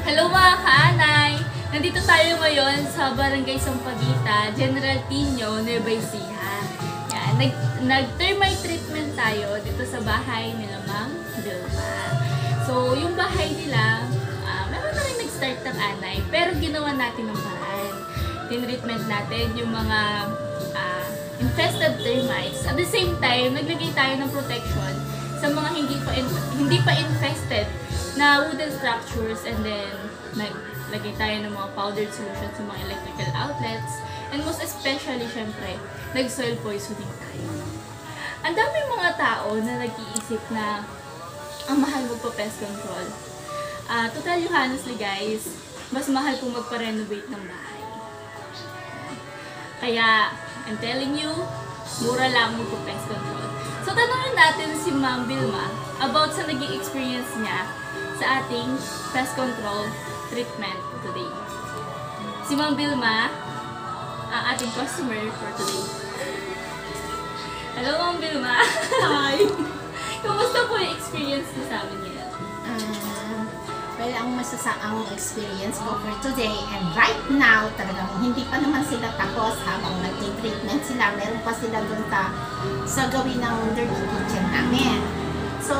Hello mga kaanay! Nandito tayo ngayon sa Barangay Sampaguita, General Tino, Nueva Ecija. Yan, nag-termite treatment tayo dito sa bahay nila Ma'am Vilma. So, yung bahay nila, meron na rin nag-start ng anay, pero ginawa natin ng paraan. Tinreatment natin yung mga infested termites. At the same time, naglagay tayo ng protection sa mga hindi pa infested na wooden structures, and then naglagay tayo ng mga powdered solution sa mga electrical outlets, and most especially, syempre, nag-soil poisoning tayo. Ang daming mga tao na nag-iisip na ang mahal mo pa pest control. To tell you honestly guys, mas mahal kung magpa-renovate ng bahay. Kaya, I'm telling you, mura lang magpa-pest control. So, tanongin natin si Ma'am Vilma about sa naging experience niya sa ating pest control treatment today. Si Ma'am Vilma, ang ating customer for today. Hello Ma'am Vilma! Hi! Kumusta po yung experience niyo sa amin ngayon? Well, ang experience ko for today and right now, talagang hindi pa naman sila tapos habang nag-treatment sila. Meron pa sila dun sa gawin ng dirty kitchen namin. So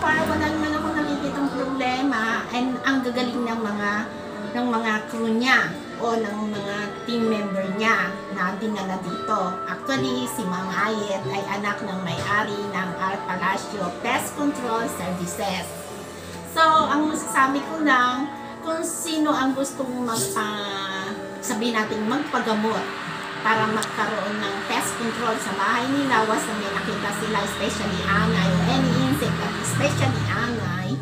far, wala naman ako nakikitang problema, and ang gagaling ng mga crew niya o ng mga team member niya na dinala dito. Actually, si Ma'am Ayet ay anak ng may-ari ng R. Palacio Pest Control Services. So, ang masasabi ko lang, kung sino ang gustong sabihin natin magpagamot para magkaroon ng pest control sa bahay nila, was na may nakita sila, especially anay o any insect, but especially anay,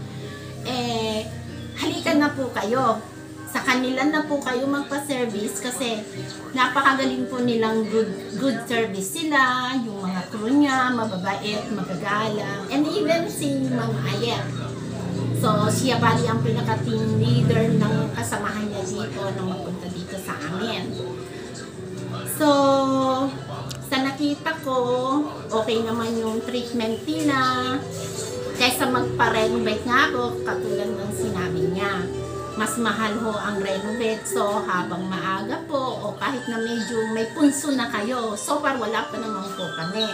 halikan na po kayo. Sa kanila na po kayo magpa-service kasi napakagaling po nilang good service sila, yung mga crew niya, mababait, magagalang, and even si Ma'am Ayet. So, siya bali ang pinaka-team leader ng kasamahan niya dito nang mapunta dito sa amin. So, sa nakita ko, okay naman yung treatment nila. Kaysa magpa-renovate nga ako, katulad ng sinabi niya. Mas mahal ho ang renovate. So, habang maaga po, o kahit na medyo may punso na kayo, so far wala pa naman po kami.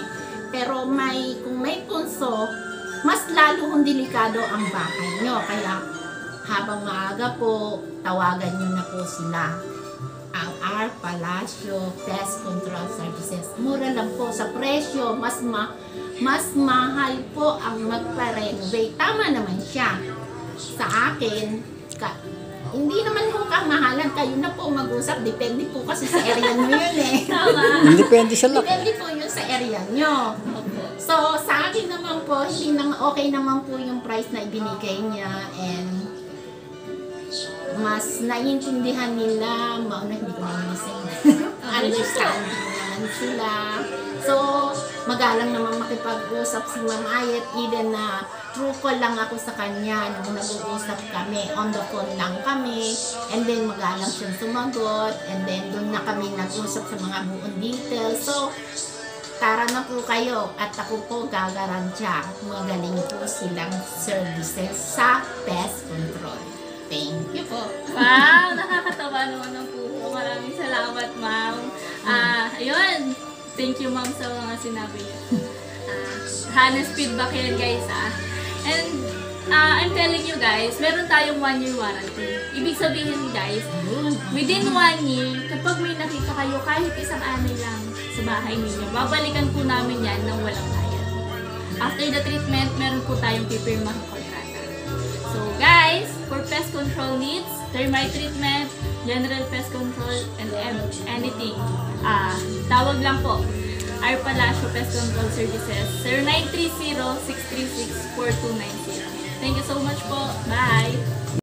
Pero kung may punso, mas lalo hong delikado ang bahay nyo. Kaya habang maaga po, tawagan nyo na po sila. Ang R. Palacio Pest Control Services. Mura lang po sa presyo. Mas mahal po ang magpa-renovate. Tama naman siya. Sa akin, hindi naman po kamahalan. Kayo na po mag-usap. Depende po kasi sa area nyo yun eh. Tama. Depende sa laki. Depende po yun sa area nyo. So, sa akin naman po, okay naman po yung price na ibinigay niya, and mas naiintindihan nila, hindi ko naman understanding naman sila. So, magalang naman makipag-usap si Ma'am Ayet, even na true call lang ako sa kanya nung nag-uusap kami, on the phone lang kami, and then magalang siyang sumagot, and then doon na kami nag-usap sa mga buong details. So, tara na po kayo at ako po gagarantya. Magaling po silang services sa pest control. Thank you po. Wow! Nakakatawa naman ang puso. Maraming salamat, Ma'am. Ayun. Thank you, Ma'am, sa mga sinabi niyo. Honest feedback yan, guys. And I'm telling you guys, meron tayong 1-year warranty. Ibig sabihin, guys, within 1 year, kapag may nakita kayo kahit isang anay lang sa bahay ninyo, babalikan po namin yan ng walang bayad. After the treatment, meron po tayong pipirmang kontrata. So guys, for pest control needs, termite treatment, general pest control, and anything, tawag lang po. R. Palacio Pest Control Services, 0930-636-4290. Thank you so much po. Bye!